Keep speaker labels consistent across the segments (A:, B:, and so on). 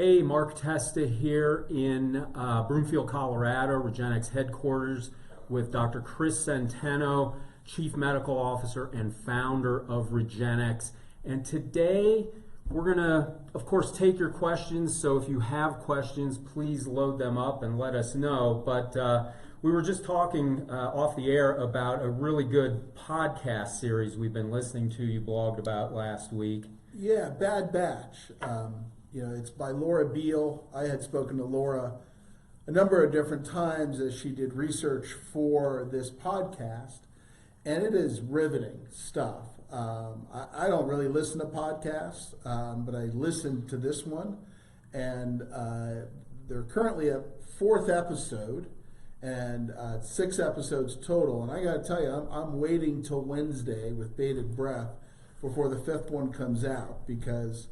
A: Hey, Mark Testa here in Broomfield, Colorado, Regenix headquarters with Dr. Chris Centeno, Chief Medical Officer and founder of Regenix. And today we're going to, of course, take your questions. So if you have questions, please load them up and let us know. But we were just talking off the air about a really good podcast series we've been listening to, you blogged about last week.
B: Yeah, Bad Batch. It's by Laura Beal. I had spoken to Laura a number of different times as she did research for this podcast, and it is riveting stuff. I don't really listen to podcasts, but I listened to this one, and they're currently at 4th episode, and 6 episodes total. And I got to tell you, I'm waiting till Wednesday with bated breath before the 5th one comes out, because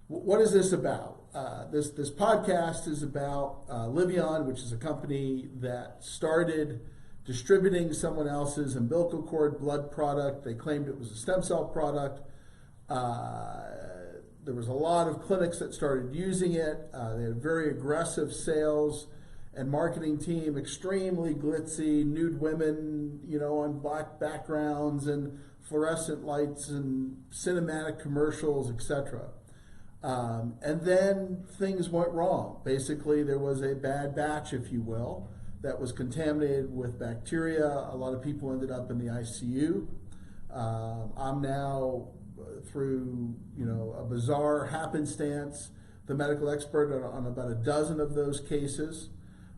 B: what is this about? This podcast is about Liveyon, which is a company that started distributing someone else's umbilical cord blood product. They claimed it was a stem cell product. There was a lot of clinics that started using it. They had a very aggressive sales and marketing team, extremely glitzy, nude women, on black backgrounds and fluorescent lights and cinematic commercials, etc. And then things went wrong. Basically, there was a bad batch, if you will, that was contaminated with bacteria. A lot of people ended up in the ICU. I'm now, through a bizarre happenstance, the medical expert on about a dozen of those cases,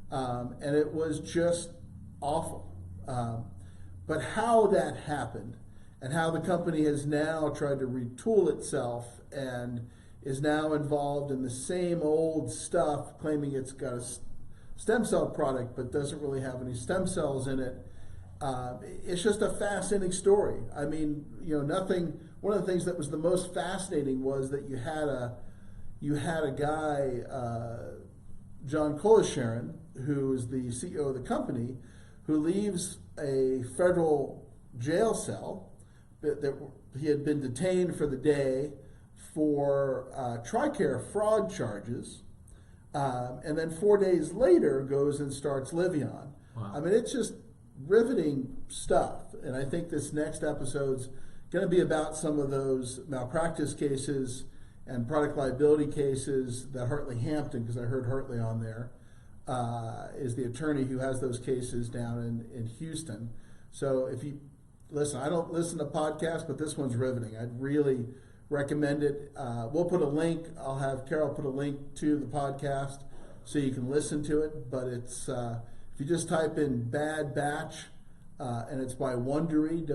B: and it was just awful. But how that happened, and how the company has now tried to retool itself and is now involved in the same old stuff, claiming it's got a stem cell product but doesn't really have any stem cells in it. It's just a fascinating story. I mean, nothing. One of the things that was the most fascinating was that you had a guy, John Colasharon, who is the CEO of the company, who leaves a federal jail cell that he had been detained for the day for TRICARE fraud charges, and then 4 days later goes and starts Liveyon.
A: Wow.
B: I mean, it's just riveting stuff, and I think this next episode's going to be about some of those malpractice cases and product liability cases that Hartley Hampton, because I heard Hartley on there, is the attorney who has those cases down in Houston. So if you listen, I don't listen to podcasts, but this one's riveting. I'd really recommend it. We'll put a link. I'll have Carol put a link to the podcast so you can listen to it. But it's if you just type in Bad Batch, and it's by Wondery,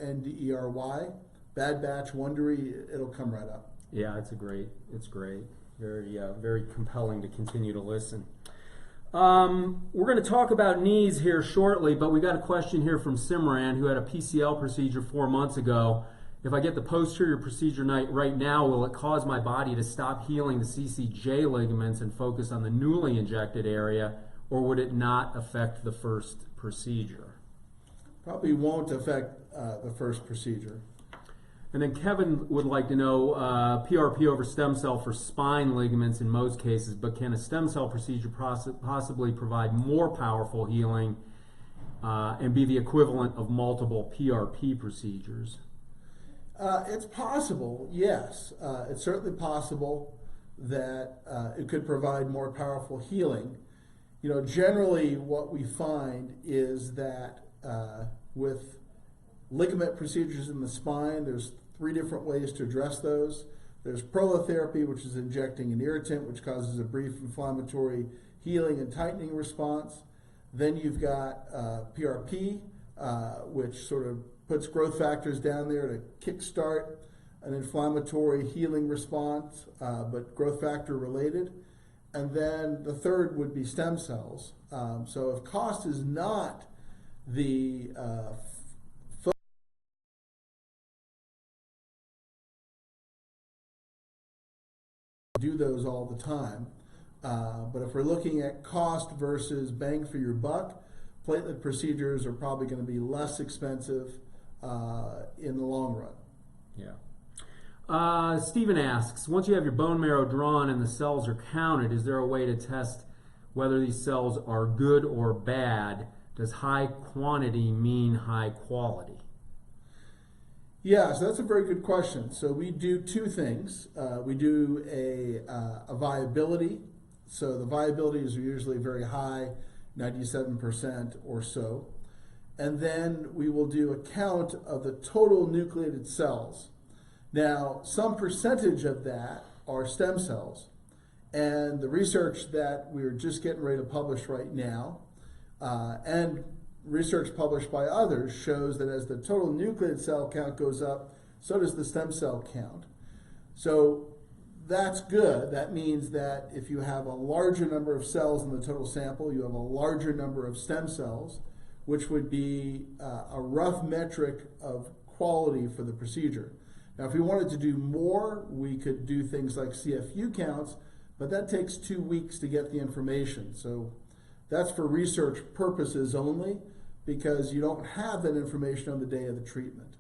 B: Worndery, Bad Batch Wondery, it'll come right up.
A: Yeah, it's great. Very, very compelling to continue to listen. We're going to talk about knees here shortly, but we got a question here from Simran, who had a PCL procedure 4 months ago. If I get the posterior procedure right now, will it cause my body to stop healing the CCJ ligaments and focus on the newly injected area, or would it not affect the first procedure?
B: Probably won't affect the first procedure.
A: And then Kevin would like to know PRP over stem cell for spine ligaments in most cases, but can a stem cell procedure possibly provide more powerful healing and be the equivalent of multiple PRP procedures?
B: It's possible, yes. It's certainly possible that it could provide more powerful healing. Generally what we find is that with ligament procedures in the spine, there's 3 different ways to address those. There's prolotherapy, which is injecting an irritant, which causes a brief inflammatory healing and tightening response. Then you've got PRP, which sort of puts growth factors down there to kickstart an inflammatory healing response, but growth factor related. And then the third would be stem cells. So if cost is not the do those all the time. But if we're looking at cost versus bang for your buck, platelet procedures are probably going to be less expensive in the long run.
A: Yeah. Stephen asks, once you have your bone marrow drawn and the cells are counted, is there a way to test whether these cells are good or bad? Does high quantity mean high quality?
B: Yeah, so that's a very good question. So we do two things. We do a viability. So the viabilities are usually very high, 97% or so. And then we will do a count of the total nucleated cells. Now, some percentage of that are stem cells. And the research that we're just getting ready to publish right now, and research published by others, shows that as the total nucleated cell count goes up, so does the stem cell count. So that's good. That means that if you have a larger number of cells in the total sample, you have a larger number of stem cells, which would be a rough metric of quality for the procedure. Now, if we wanted to do more, we could do things like CFU counts, but that takes 2 weeks to get the information. So that's for research purposes only, because you don't have that information on the day of the treatment.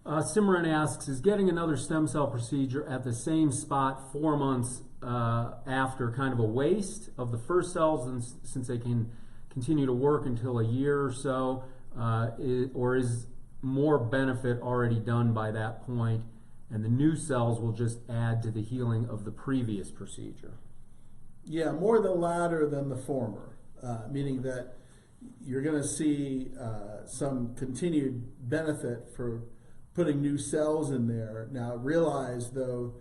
A: Simran asks, is getting another stem cell procedure at the same spot 4 months after kind of a waste of the first cells, since they can continue to work until a year or so, or is more benefit already done by that point, and the new cells will just add to the healing of the previous procedure?
B: Yeah, more the latter than the former, meaning that you're going to see some continued benefit for putting new cells in there. Now, realize, though,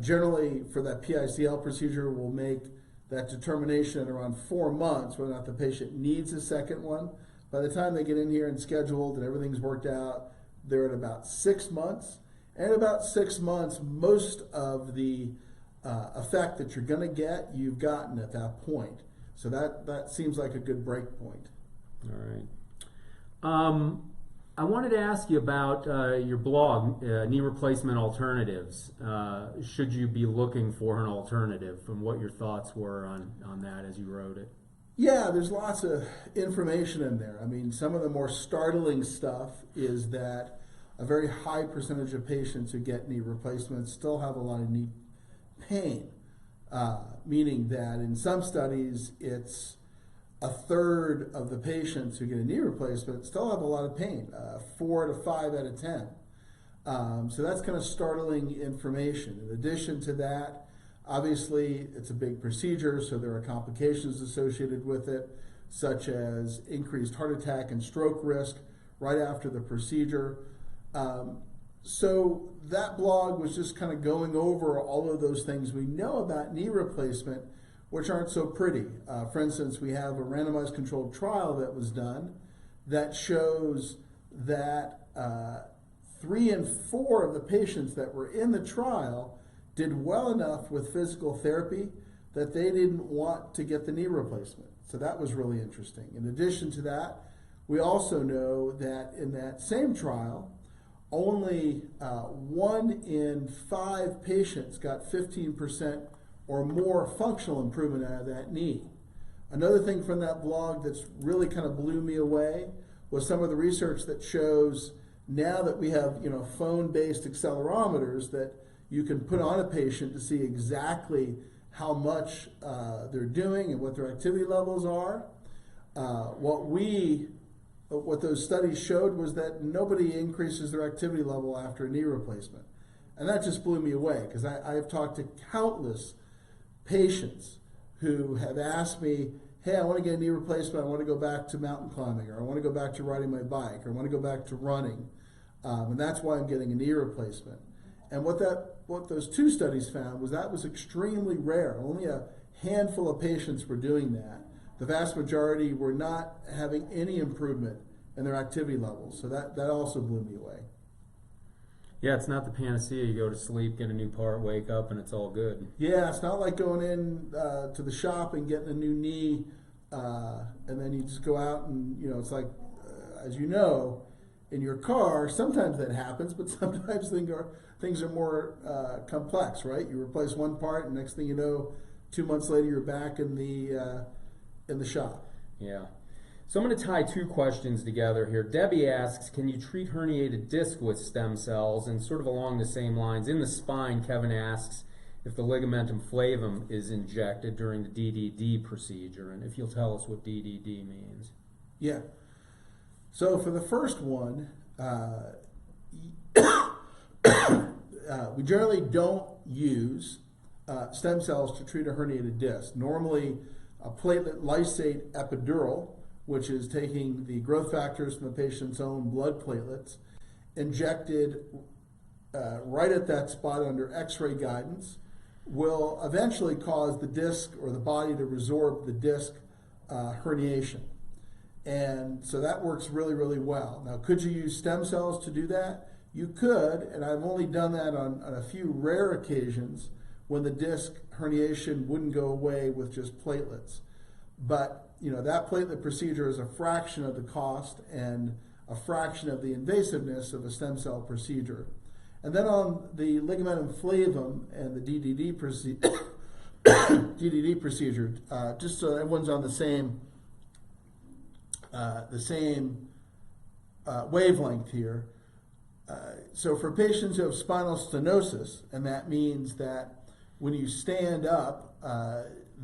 B: generally for that PICL procedure, we'll make that determination at around 4 months whether or not the patient needs a second one. By the time they get in here and scheduled and everything's worked out, they're at about 6 months. And at about 6 months, most of the effect that you're going to get, you've gotten at that point. So that seems like a good break point.
A: All right. I wanted to ask you about your blog, Knee Replacement Alternatives. Should you be looking for an alternative, and what your thoughts were on that as you wrote it?
B: Yeah, there's lots of information in there. I mean, some of the more startling stuff is that a very high percentage of patients who get knee replacements still have a lot of knee pain, meaning that in some studies it's a third of the patients who get a knee replacement still have a lot of pain, 4 to 5 out of 10. So that's kind of startling information. In addition to that, obviously it's a big procedure, so there are complications associated with it, such as increased heart attack and stroke risk right after the procedure. So that blog was just kind of going over all of those things we know about knee replacement, which aren't so pretty. For instance, we have a randomized controlled trial that was done that shows that 3 in 4 of the patients that were in the trial did well enough with physical therapy that they didn't want to get the knee replacement. So that was really interesting. In addition to that, we also know that in that same trial, only 1 in 5 patients got 15% or more functional improvement out of that knee. Another thing from that blog that's really kind of blew me away was some of the research that shows now that we have, phone-based accelerometers that you can put on a patient to see exactly how much they're doing and what their activity levels are. What those studies showed was that nobody increases their activity level after a knee replacement. And that just blew me away, because I have talked to countless patients who have asked me, hey, I want to get a knee replacement, I want to go back to mountain climbing, or I want to go back to riding my bike, or I want to go back to running. And that's why I'm getting a knee replacement. And what those 2 studies found was that was extremely rare. Only a handful of patients were doing that. The vast majority were not having any improvement in their activity levels. So that also blew me away.
A: Yeah, it's not the panacea. You go to sleep, get a new part, wake up, and it's all good.
B: Yeah, it's not like going in to the shop and getting a new knee, and then you just go out and, it's like, as you know, in your car, sometimes that happens, but sometimes things are more complex, right? You replace one part, and next thing you know, 2 months later, you're back in the shop.
A: Yeah. So I'm going to tie two questions together here. Debbie asks, can you treat herniated disc with stem cells? And sort of along the same lines, in the spine, Kevin asks if the ligamentum flavum is injected during the DDD procedure, and if you'll tell us what DDD means.
B: Yeah. So for the first one, we generally don't use stem cells to treat a herniated disc. Normally, a platelet lysate epidural, which is taking the growth factors from the patient's own blood platelets, injected right at that spot under x-ray guidance, will eventually cause the disc or the body to resorb the disc herniation. And so that works really, really well. Now, could you use stem cells to do that? You could, and I've only done that on a few rare occasions when the disc herniation wouldn't go away with just platelets. But that platelet procedure is a fraction of the cost and a fraction of the invasiveness of a stem cell procedure. And then on the ligamentum flavum and the DDD procedure, just so everyone's on the same wavelength here. So for patients who have spinal stenosis, and that means that when you stand up,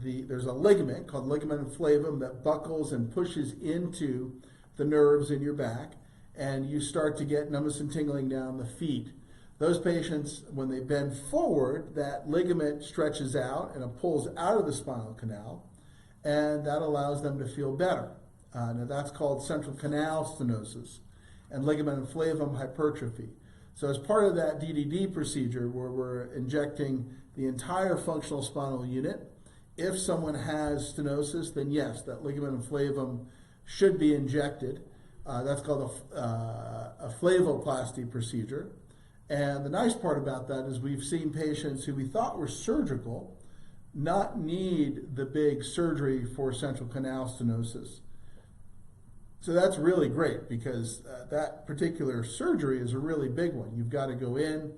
B: there's a ligament called ligamentum flavum that buckles and pushes into the nerves in your back, and you start to get numbness and tingling down the feet. Those patients, when they bend forward, that ligament stretches out and it pulls out of the spinal canal, and that allows them to feel better. Now that's called central canal stenosis and ligamentum flavum hypertrophy. So as part of that DDD procedure where we're injecting the entire functional spinal unit, if someone has stenosis, then yes, that ligamentum flavum should be injected. That's called a flavoplasty procedure. And the nice part about that is we've seen patients who we thought were surgical not need the big surgery for central canal stenosis. So that's really great because that particular surgery is a really big one. You've got to go in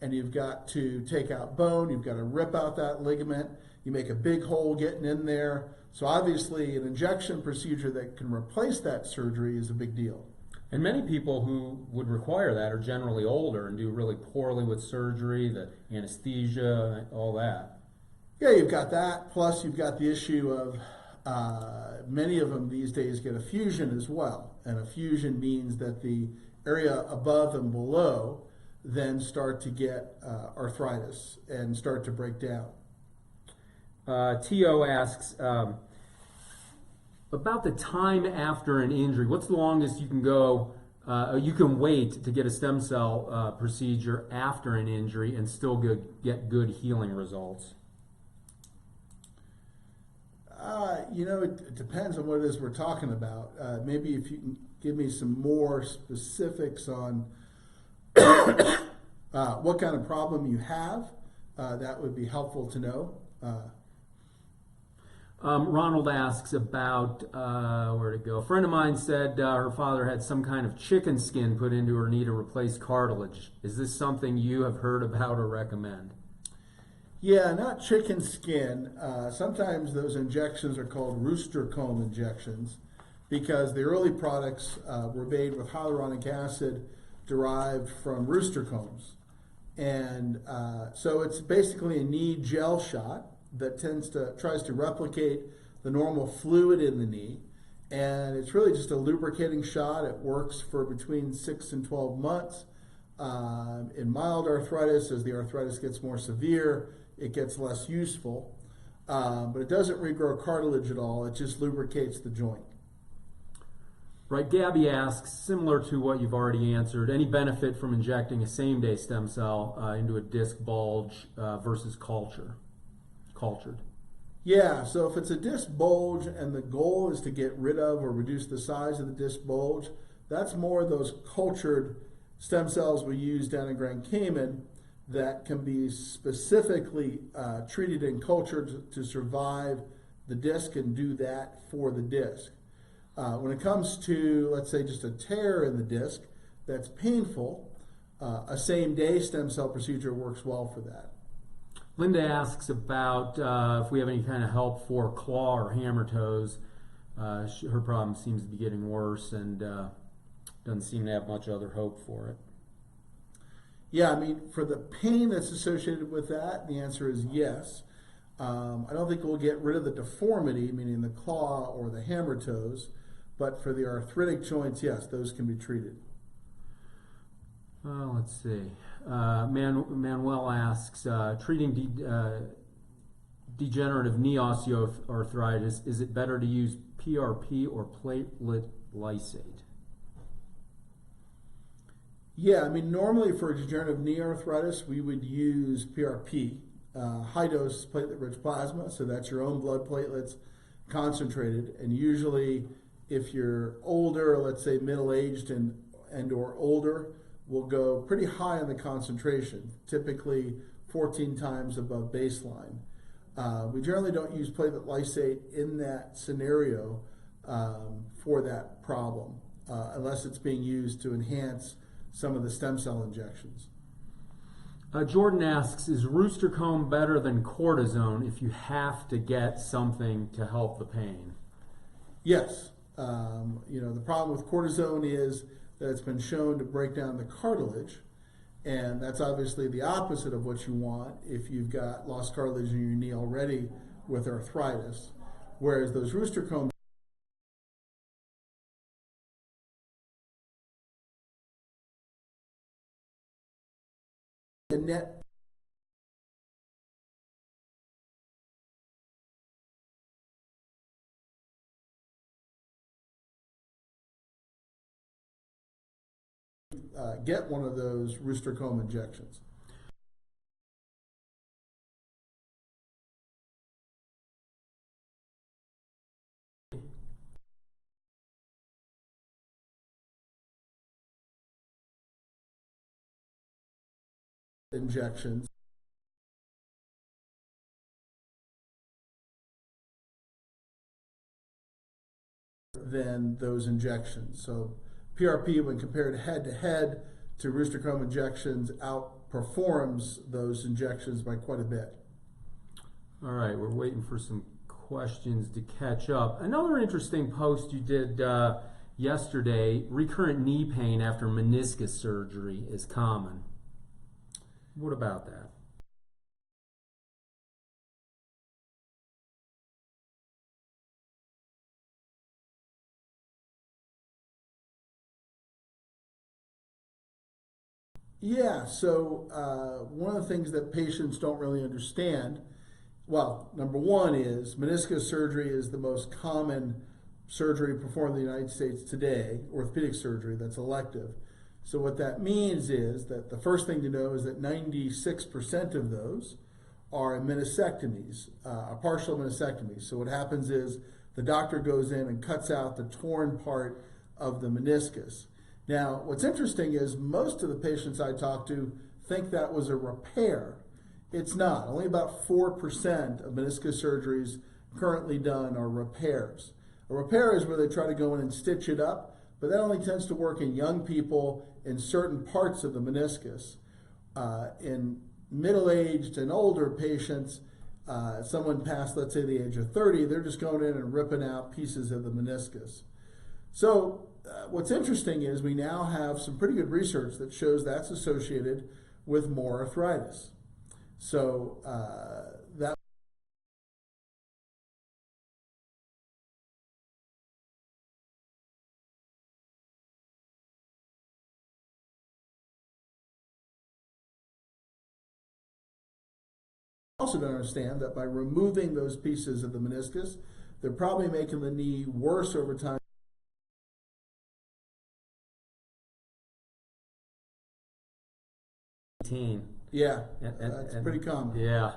B: and you've got to take out bone, you've got to rip out that ligament, you make a big hole getting in there. So obviously an injection procedure that can replace that surgery is a big deal.
A: And many people who would require that are generally older and do really poorly with surgery, the anesthesia, all that.
B: Yeah, you've got that. Plus you've got the issue of many of them these days get a fusion as well. And a fusion means that the area above and below then start to get arthritis and start to break down.
A: T.O. asks, about the time after an injury, what's the longest you can go, you can wait to get a stem cell procedure after an injury and still get good healing results?
B: It depends on what it is we're talking about. Maybe if you can give me some more specifics on what kind of problem you have, that would be helpful to know.
A: Ronald asks about, where to go? A friend of mine said her father had some kind of chicken skin put into her knee to replace cartilage. Is this something you have heard about or recommend?
B: Yeah, not chicken skin. Sometimes those injections are called rooster comb injections because the early products were made with hyaluronic acid derived from rooster combs. And so it's basically a knee gel shot that tries to replicate the normal fluid in the knee, and it's really just a lubricating shot. It works for between 6 and 12 months. In mild arthritis, as the arthritis gets more severe, it gets less useful, but it doesn't regrow cartilage at all. It just lubricates the joint.
A: Right, Gabby asks, similar to what you've already answered, any benefit from injecting a same-day stem cell into a disc bulge versus cultured?
B: Yeah, so if it's a disc bulge and the goal is to get rid of or reduce the size of the disc bulge, that's more those cultured stem cells we use down in Grand Cayman that can be specifically treated and cultured to survive the disc and do that for the disc. When it comes to, let's say, just a tear in the disc that's painful, a same-day stem cell procedure works well for that.
A: Linda asks about if we have any kind of help for claw or hammer toes Her problem seems to be getting worse and doesn't seem to have much other hope for it.
B: Yeah, I mean, for the pain that's associated with that, the answer is yes. I don't think we'll get rid of the deformity, meaning the claw or the hammer toes, but for the arthritic joints, yes, those can be treated.
A: Let's see. Manuel asks, treating degenerative knee osteoarthritis, is it better to use PRP or platelet lysate?
B: Yeah, I mean, normally for degenerative knee arthritis, we would use PRP, high-dose platelet-rich plasma, so that's your own blood platelets concentrated. And usually, if you're older, let's say middle-aged and or older, we'll go pretty high on the concentration, typically 14 times above baseline. We generally don't use platelet lysate in that scenario for that problem, unless it's being used to enhance some of the stem cell injections.
A: Jordan asks, is rooster comb better than cortisone if you have to get something to help the pain?
B: Yes. The problem with cortisone is that it's been shown to break down the cartilage, and that's obviously the opposite of what you want if you've got lost cartilage in your knee already with arthritis. Whereas those rooster comb the net get one of those rooster comb injections. Injections than those injections. So PRP, when compared head to rooster comb injections, outperforms those injections by quite a bit.
A: All right, we're waiting for some questions to catch up. Another interesting post you did yesterday, recurrent knee pain after meniscus surgery is common. What about that?
B: Yeah, so one of the things that patients don't really understand, well, number one is meniscus surgery is the most common surgery performed in the United States today, orthopedic surgery that's elective. So what that means is that the first thing to know is that 96% of those are meniscectomies, partial meniscectomies. So what happens is the doctor goes in and cuts out the torn part of the meniscus. Now, what's interesting is most of the patients I talk to think that was a repair. It's not. Only about 4% of meniscus surgeries currently done are repairs. A repair is where they try to go in and stitch it up, but that only tends to work in young people in certain parts of the meniscus. In middle-aged and older patients, someone past, let's say, the age of 30, they're just going in and ripping out pieces of the meniscus. So what's interesting is we now have some pretty good research that shows that's associated with more arthritis. So that also don't understand that by removing those pieces of the meniscus, they're probably making the knee worse over time. Yeah, that's pretty common.
A: Yeah.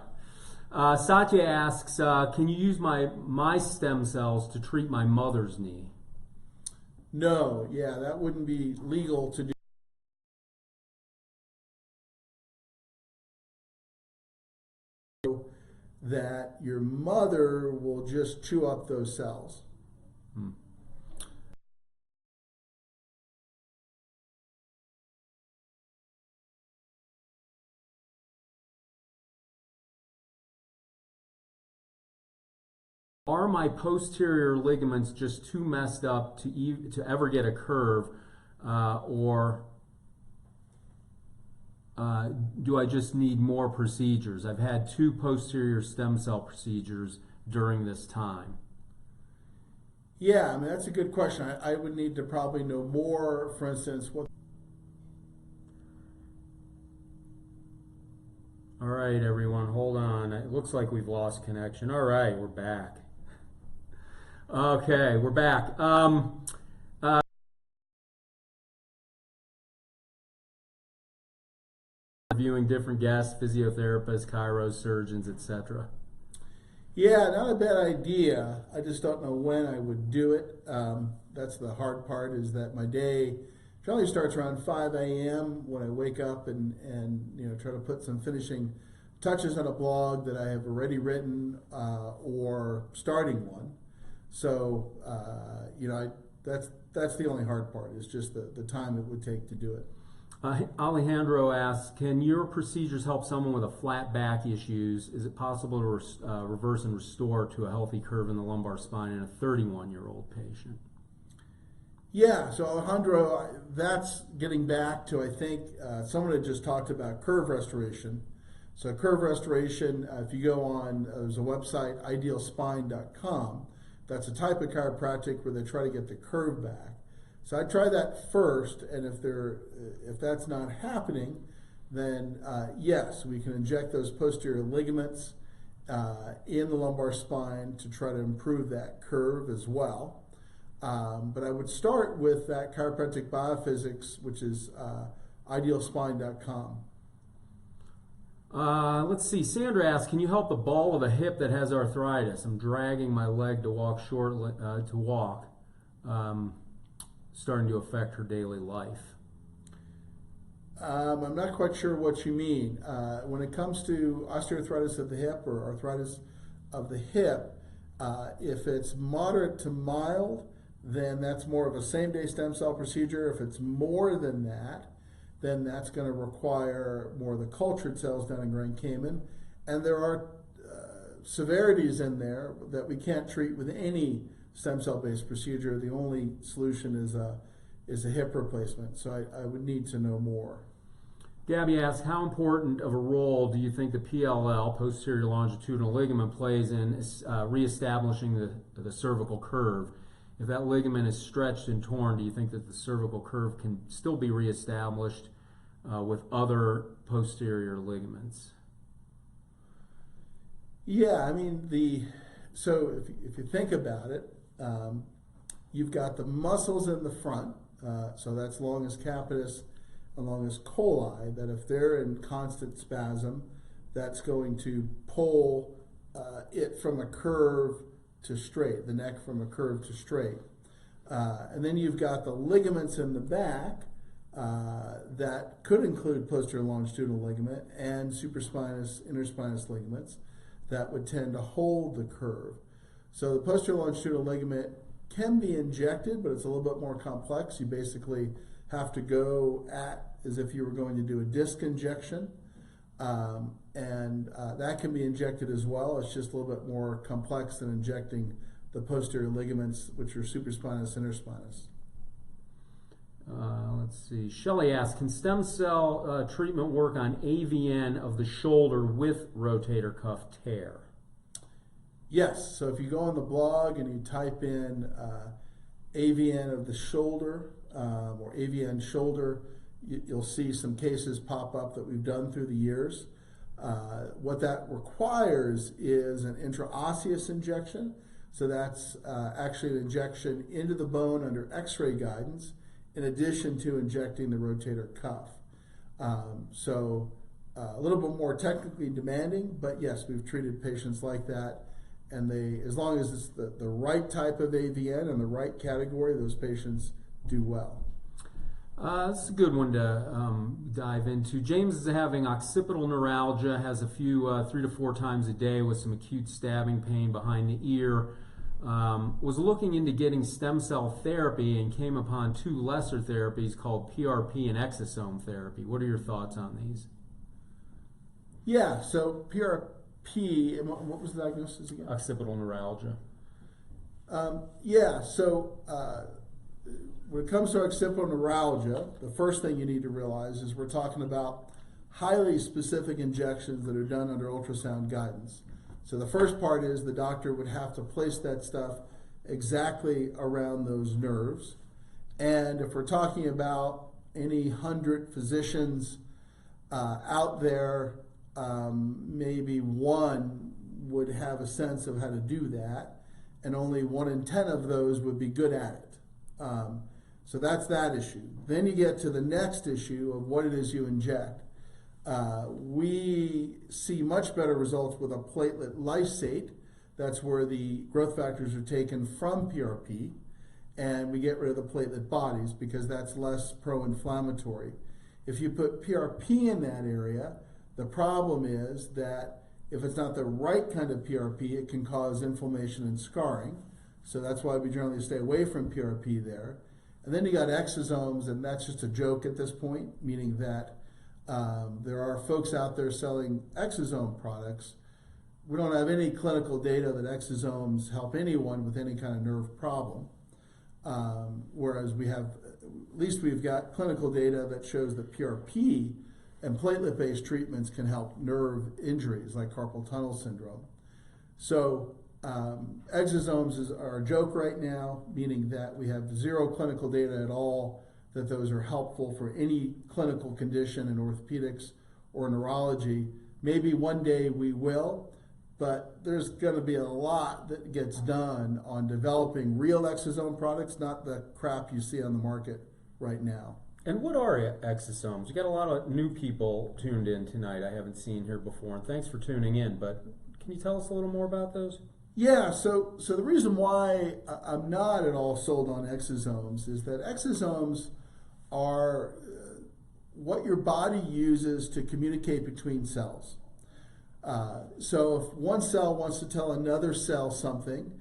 A: Satya asks, can you use my stem cells to treat my mother's knee?
B: No, yeah, that wouldn't be legal to do. That your mother will just chew up those cells.
A: Are my posterior ligaments just too messed up to ever get a curve, or do I just need more procedures? I've had 2 posterior stem cell procedures during this time.
B: Yeah, I mean, that's a good question. I would need to probably know more, for instance, what...
A: All right, everyone, hold on. It looks like we've lost connection. All right, we're back. Okay, we're back. Reviewing different guests, physiotherapists, chiro surgeons, etc.
B: Yeah, not a bad idea. I just don't know when I would do it. That's the hard part, is that my day generally starts around 5 a.m. when I wake up and try to put some finishing touches on a blog that I have already written or starting one. So that's the only hard part, is just the time it would take to do it.
A: Alejandro asks, can your procedures help someone with a flat back issues? Is it possible to reverse and restore to a healthy curve in the lumbar spine in a 31-year-old patient?
B: Yeah, so Alejandro, that's getting back to, I think, someone had just talked about curve restoration. So curve restoration, if you go on, there's a website, idealspine.com. That's a type of chiropractic where they try to get the curve back. So I try that first, and if that's not happening, then yes, we can inject those posterior ligaments in the lumbar spine to try to improve that curve as well. But I would start with that chiropractic biophysics, which is idealspine.com.
A: Let's see. Sandra asks, can you help the ball of a hip that has arthritis? I'm dragging my leg to walk starting to affect her daily life.
B: I'm not quite sure what you mean. When it comes to osteoarthritis of the hip or arthritis of the hip, if it's moderate to mild, then that's more of a same-day stem cell procedure. If it's more than that, then that's going to require more of the cultured cells down in Grand Cayman. And there are severities in there that we can't treat with any stem cell-based procedure. The only solution is a hip replacement. So I would need to know more.
A: Gabby asks, how important of a role do you think the PLL, posterior longitudinal ligament, plays in reestablishing the cervical curve? If that ligament is stretched and torn, do you think that the cervical curve can still be reestablished with other posterior ligaments?
B: Yeah, I mean, so if you think about it, you've got the muscles in the front, so that's longus capitis and longus coli, that if they're in constant spasm, that's going to pull it from a curve to straight, the neck from a curve to straight. And then you've got the ligaments in the back that could include posterior longitudinal ligament and supraspinous, interspinous ligaments that would tend to hold the curve. So the posterior longitudinal ligament can be injected, but it's a little bit more complex. You basically have to go as if you were going to do a disc injection. And that can be injected as well. It's just a little bit more complex than injecting the posterior ligaments, which are supraspinous, interspinous.
A: Let's see. Shelley asks, can stem cell treatment work on AVN of the shoulder with rotator cuff tear?
B: Yes. So if you go on the blog and you type in AVN of the shoulder or AVN shoulder, you'll see some cases pop up that we've done through the years. What that requires is an intraosseous injection. So that's actually an injection into the bone under x-ray guidance, in addition to injecting the rotator cuff. So a little bit more technically demanding, but yes, we've treated patients like that. And as long as it's the right type of AVN and the right category, those patients do well.
A: This is a good one to dive into. James is having occipital neuralgia, has a few 3 to 4 times a day with some acute stabbing pain behind the ear. Was looking into getting stem cell therapy and came upon 2 lesser therapies called PRP and exosome therapy. What are your thoughts on these?
B: Yeah, so PRP, and what was the diagnosis again?
A: Occipital neuralgia.
B: When it comes to occipital neuralgia, the first thing you need to realize is we're talking about highly specific injections that are done under ultrasound guidance. So the first part is the doctor would have to place that stuff exactly around those nerves. And if we're talking about any 100 physicians out there, maybe one would have a sense of how to do that, and only 1 in 10 of those would be good at it. So that's that issue. Then you get to the next issue of what it is you inject. We see much better results with a platelet lysate. That's where the growth factors are taken from PRP, and we get rid of the platelet bodies because that's less pro-inflammatory. If you put PRP in that area, the problem is that if it's not the right kind of PRP, it can cause inflammation and scarring. So that's why we generally stay away from PRP there. And then you got exosomes, and that's just a joke at this point, meaning that there are folks out there selling exosome products. We don't have any clinical data that exosomes help anyone with any kind of nerve problem. Whereas we have, at least we've got clinical data that shows that PRP and platelet-based treatments can help nerve injuries like carpal tunnel syndrome. So exosomes are a joke right now, meaning that we have zero clinical data at all that those are helpful for any clinical condition in orthopedics or neurology. Maybe one day we will, but there's going to be a lot that gets done on developing real exosome products, not the crap you see on the market right now.
A: And what are exosomes? You got a lot of new people tuned in tonight I haven't seen here before, and thanks for tuning in, but can you tell us a little more about those?
B: Yeah, so the reason why I'm not at all sold on exosomes is that exosomes are what your body uses to communicate between cells. So if one cell wants to tell another cell something,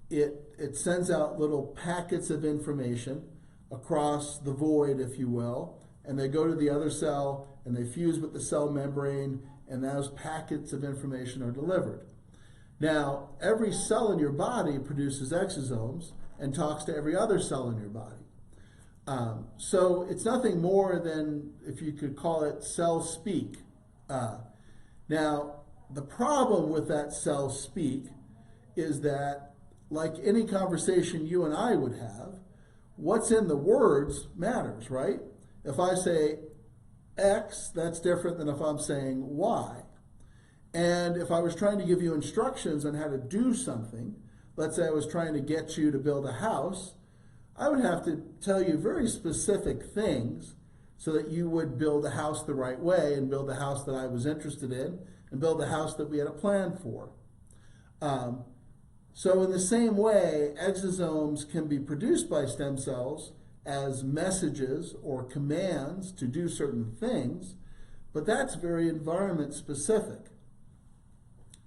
B: it sends out little packets of information across the void, if you will, and they go to the other cell and they fuse with the cell membrane, and those packets of information are delivered. Now, every cell in your body produces exosomes and talks to every other cell in your body. So it's nothing more than, if you could call it, cell speak. Now, the problem with that cell speak is that, like any conversation you and I would have, what's in the words matters, right? If I say X, that's different than if I'm saying Y. And if I was trying to give you instructions on how to do something, let's say I was trying to get you to build a house, I would have to tell you very specific things so that you would build a house the right way and build the house that I was interested in and build the house that we had a plan for. So in the same way, exosomes can be produced by stem cells as messages or commands to do certain things, but that's very environment specific.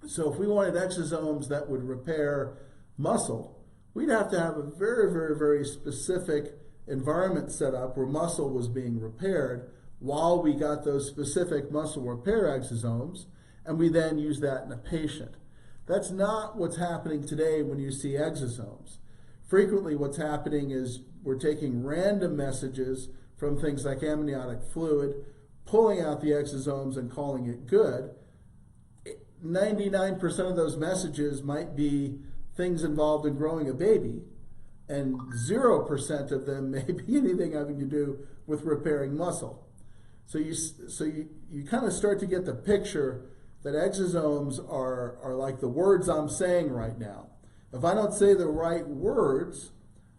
B: So if we wanted exosomes that would repair muscle, we'd have to have a very, very, very specific environment set up where muscle was being repaired while we got those specific muscle repair exosomes, and we then use that in a patient. That's not what's happening today when you see exosomes. Frequently what's happening is we're taking random messages from things like amniotic fluid, pulling out the exosomes and calling it good. 99% of those messages might be things involved in growing a baby, and 0% of them may be anything having to do with repairing muscle. So you kind of start to get the picture that exosomes are like the words I'm saying right now. If I don't say the right words,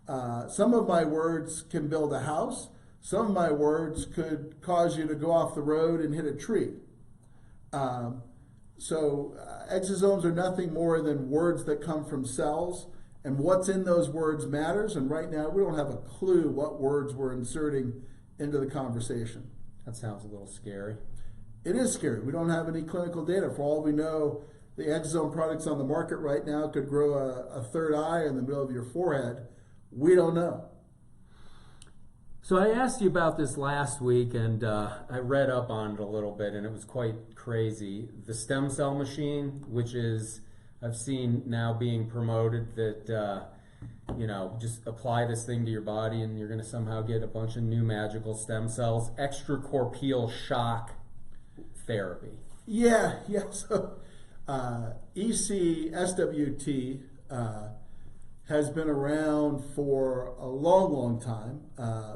B: some of my words can build a house, some of my words could cause you to go off the road and hit a tree. So exosomes are nothing more than words that come from cells, and what's in those words matters, and right now we don't have a clue what words we're inserting into the conversation.
A: That sounds a little scary.
B: It is scary. We don't have any clinical data. For all we know, the exosome products on the market right now could grow a third eye in the middle of your forehead. We don't know.
A: So I asked you about this last week, and I read up on it a little bit, and it was quite crazy. The stem cell machine, which is, I've seen now being promoted, that just apply this thing to your body and you're going to somehow get a bunch of new magical stem cells. Extracorporeal shock therapy.
B: Yeah. So ECSWT has been around for a long, long time,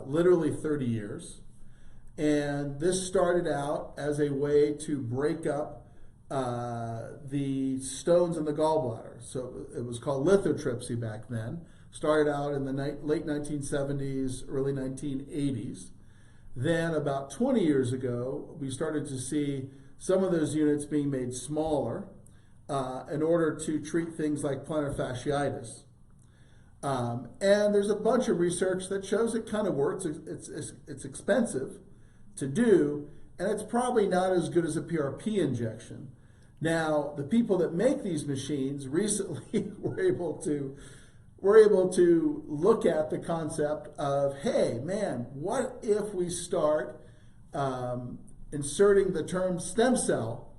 B: literally 30 years. And this started out as a way to break up the stones in the gallbladder. So it was called lithotripsy back then. Started out in the late 1970s, early 1980s. Then about 20 years ago, we started to see some of those units being made smaller in order to treat things like plantar fasciitis. And there's a bunch of research that shows it kind of works. It's expensive to do, and it's probably not as good as a PRP injection. Now, the people that make these machines recently were able to look at the concept of, hey, man, what if we start inserting the term stem cell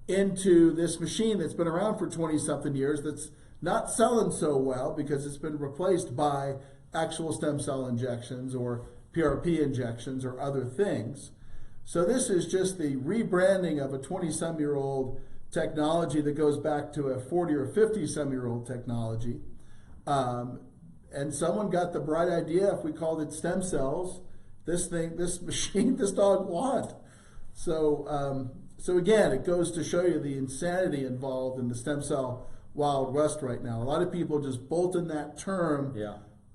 B: into this machine that's been around for 20-something years that's not selling so well because it's been replaced by actual stem cell injections or PRP injections or other things. So this is just the rebranding of a 20-some-year-old technology that goes back to a 40 or 50-some-year-old technology. And someone got the bright idea, if we called it stem cells, this machine, this dog won. So again, it goes to show you the insanity involved in the stem cell Wild West right now. A lot of people just bolting that term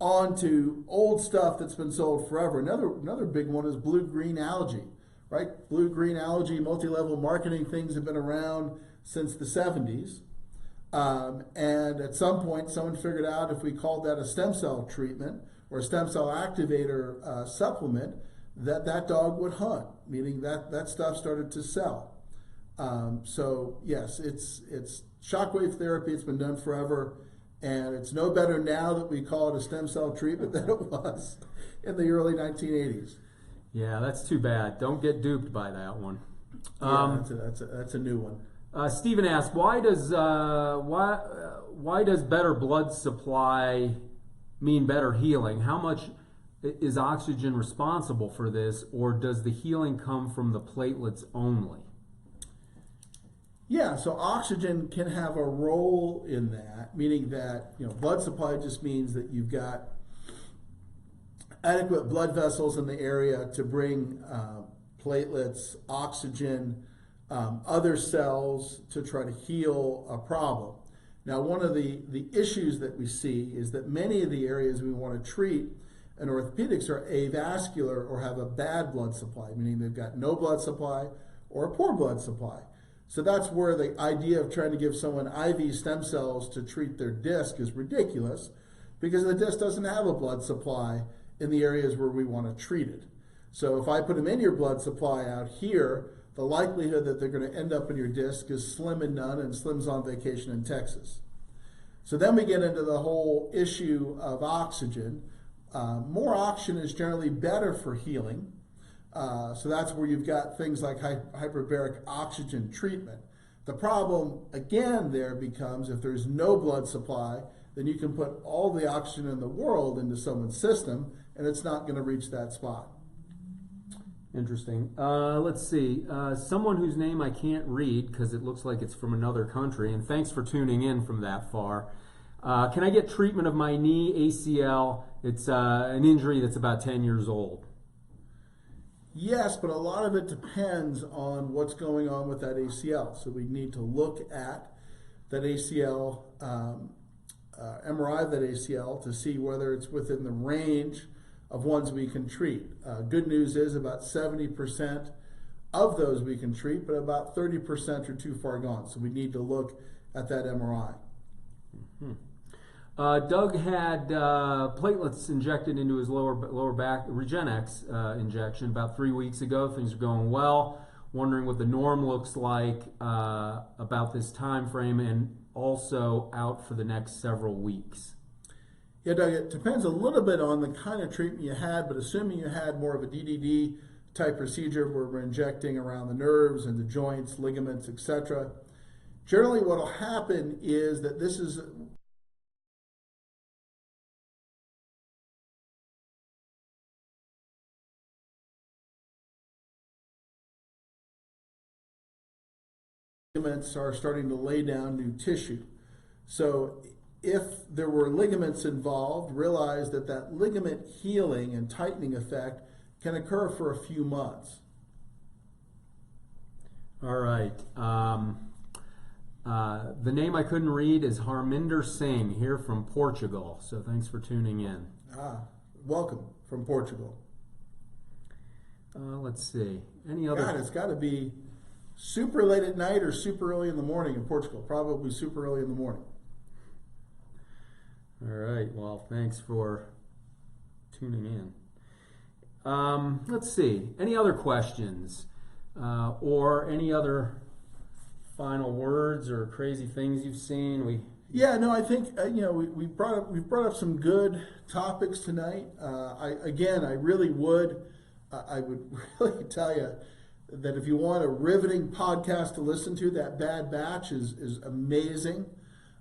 B: onto old stuff that's been sold forever. Another big one is blue-green algae, right? Blue-green algae, multi-level marketing things have been around since the 70s. And at some point, someone figured out if we called that a stem cell treatment or a stem cell activator supplement, that dog would hunt, meaning that stuff started to sell. So yes, it's shockwave therapy. It's been done forever, and it's no better now that we call it a stem cell treatment than it was in the early 1980s.
A: Yeah, that's too bad. Don't get duped by that one.
B: That's a new one.
A: Stephen asks, why does better blood supply mean better healing? How much is oxygen responsible for this, or does the healing come from the platelets only?
B: Yeah, so oxygen can have a role in that, meaning that blood supply just means that you've got adequate blood vessels in the area to bring platelets, oxygen, other cells to try to heal a problem. Now, one of the issues that we see is that many of the areas we want to treat in orthopedics are avascular or have a bad blood supply, meaning they've got no blood supply or a poor blood supply. So that's where the idea of trying to give someone IV stem cells to treat their disc is ridiculous, because the disc doesn't have a blood supply in the areas where we want to treat it. So if I put them in your blood supply out here, the likelihood that they're going to end up in your disc is slim and none, and Slim's on vacation in Texas. So then we get into the whole issue of oxygen. More oxygen is generally better for healing. So that's where you've got things like hyperbaric oxygen treatment. The problem, again, there becomes if there's no blood supply, then you can put all the oxygen in the world into someone's system, and it's not going to reach that spot.
A: Interesting. Let's see. Someone whose name I can't read because it looks like it's from another country, and thanks for tuning in from that far. Can I get treatment of my knee ACL? It's an injury that's about 10 years old.
B: Yes, but a lot of it depends on what's going on with that ACL. So we need to look at that ACL, MRI of that ACL to see whether it's within the range of ones we can treat. Good news is about 70% of those we can treat, but about 30% are too far gone. So we need to look at that MRI.
A: Mm-hmm. Doug had platelets injected into his lower back, Regenex injection about 3 weeks ago. Things are going well. Wondering what the norm looks like about this time frame, and also out for the next several weeks.
B: Yeah, Doug, it depends a little bit on the kind of treatment you had, but assuming you had more of a DDD type procedure where we're injecting around the nerves and the joints, ligaments, etc., generally what will happen is that this is ligaments are starting to lay down new tissue. So if there were ligaments involved, realize that that ligament healing and tightening effect can occur for a few months.
A: All right. The name I couldn't read is Harminder Singh, here from Portugal. So thanks for tuning in.
B: Welcome from Portugal.
A: Let's see. Any other?
B: God, it's got to be super late at night or super early in the morning in Portugal. Probably super early in the morning.
A: All right. Well, thanks for tuning in. Let's see. Any other questions or any other final words or crazy things you've seen?
B: Yeah, no, I think we've brought up some good topics tonight. I really would tell you that if you want a riveting podcast to listen to, that Bad Batch is amazing.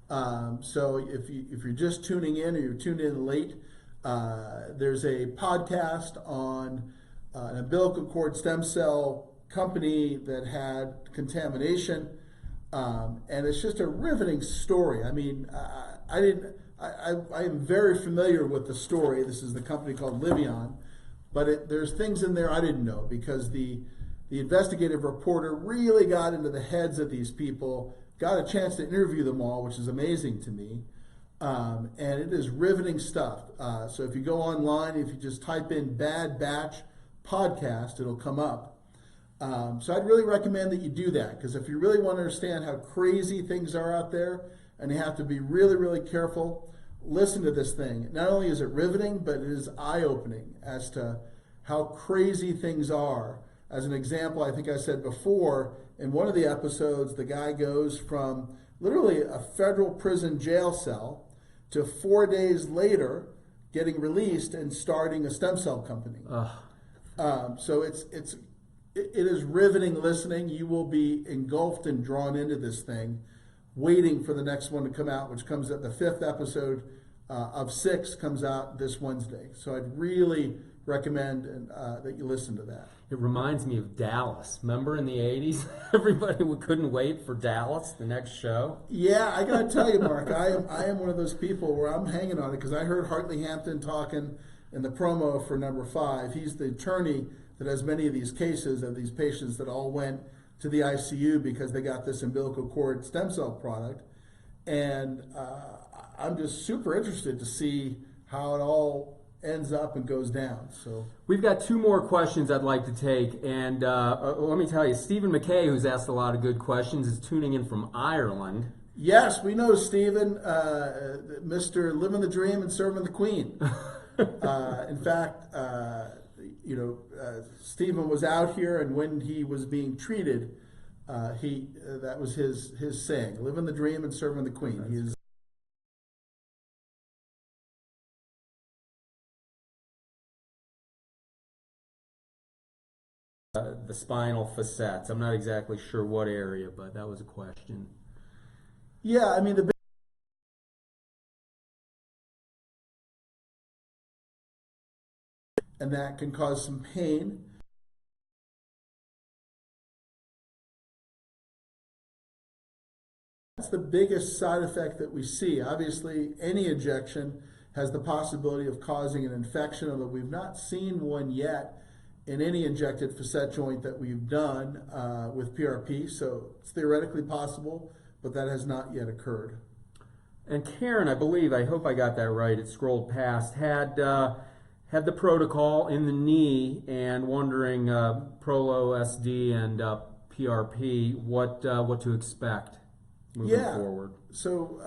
B: So if you're just tuning in or you're tuned in late, there's a podcast on an umbilical cord stem cell company that had contamination, and it's just a riveting story. I mean, I am very familiar with the story. This is the company called Liveyon, but there's things in there I didn't know because the investigative reporter really got into the heads of these people, got a chance to interview them all, which is amazing to me. And it is riveting stuff. So if you go online, if you just type in Bad Batch Podcast, it'll come up. So I'd really recommend that you do that, because if you really want to understand how crazy things are out there, and you have to be really, really careful, listen to this thing. Not only is it riveting, but it is eye-opening as to how crazy things are. As an example, I think I said before, in one of the episodes, the guy goes from literally a federal prison jail cell to 4 days later getting released and starting a stem cell company. So it is riveting listening. You will be engulfed and drawn into this thing, waiting for the next one to come out, which comes at the 5th episode of 6 comes out this Wednesday. So I'd really recommend that you listen to that.
A: It reminds me of Dallas. Remember in the 80s? Everybody couldn't wait for Dallas, the next show.
B: Yeah, I got to tell you, Mark, I am one of those people where I'm hanging on it, because I heard Hartley Hampton talking in the promo for number 5. He's the attorney that has many of these cases of these patients that all went to the ICU because they got this umbilical cord stem cell product. And I'm just super interested to see how it all ends up and goes down. So
A: we've got 2 more questions I'd like to take, and let me tell you, Stephen McKay, who's asked a lot of good questions, is tuning in from Ireland.
B: Yes, we know Stephen, Mr. Living the Dream and Serving the Queen. In fact, Stephen was out here, and when he was being treated, that was his saying: "Living the dream and serving the Queen." He is.
A: The spinal facets. I'm not exactly sure what area, but that was a question.
B: Yeah, I mean, and that can cause some pain. That's the biggest side effect that we see. Obviously, any injection has the possibility of causing an infection, although we've not seen one yet in any injected facet joint that we've done with PRP. So it's theoretically possible, but that has not yet occurred.
A: And Karen, I believe, I hope I got that right, it scrolled past, had the protocol in the knee and wondering Prolo SD and PRP, what to expect moving forward.
B: So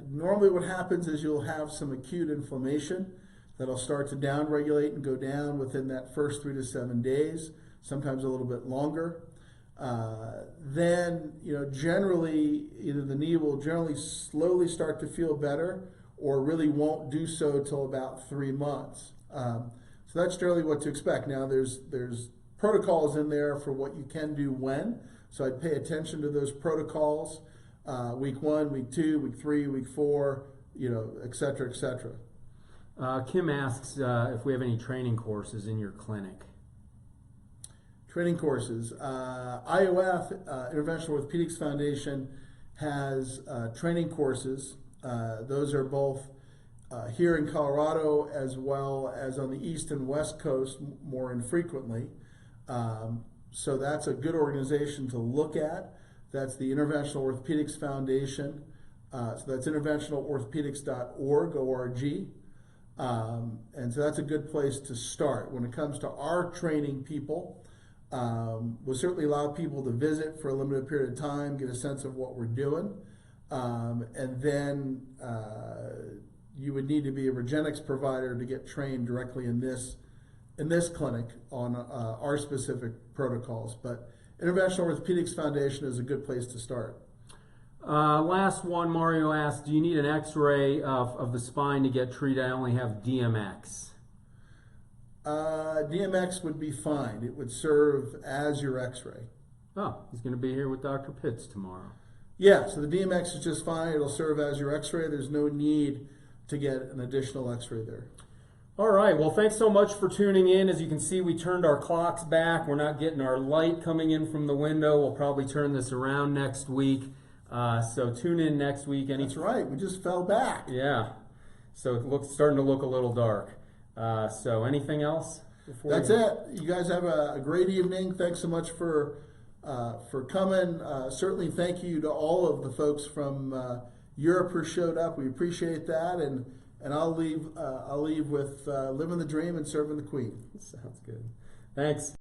B: normally what happens is you'll have some acute inflammation that'll start to downregulate and go down within that first 3 to 7 days, sometimes a little bit longer. Then, generally, either the knee will generally slowly start to feel better or really won't do so till about 3 months. So that's generally what to expect. Now, there's protocols in there for what you can do when, so I'd pay attention to those protocols, week 1, week 2, week 3, week 4, et cetera, et cetera.
A: Kim asks if we have any training courses in your clinic.
B: Training courses. IOF, Interventional Orthopedics Foundation, has training courses. Those are both here in Colorado as well as on the East and West Coast more infrequently. So that's a good organization to look at. That's the Interventional Orthopedics Foundation. So that's interventionalorthopedics.org, O-R-G. And so that's a good place to start. When it comes to our training people, we'll certainly allow people to visit for a limited period of time, get a sense of what we're doing. And then you would need to be a Regenexx provider to get trained directly in this clinic on our specific protocols. But Interventional Orthopedics Foundation is a good place to start.
A: Last one, Mario asked, do you need an x-ray of the spine to get treated? I only have DMX.
B: DMX would be fine. It would serve as your x-ray.
A: Oh, he's going to be here with Dr. Pitts tomorrow.
B: Yeah, so the DMX is just fine. It'll serve as your x-ray. There's no need to get an additional x-ray there.
A: All right, well, thanks so much for tuning in. As you can see, we turned our clocks back. We're not getting our light coming in from the window. We'll probably turn this around next week. So tune in next week.
B: That's right, we just fell back.
A: Yeah, so it's starting to look a little dark. So anything else?
B: That's it. You guys have a great evening. Thanks so much for coming. Certainly thank you to all of the folks from Europe who showed up. We appreciate that. And I'll leave with living the dream and serving the Queen.
A: Sounds good. Thanks.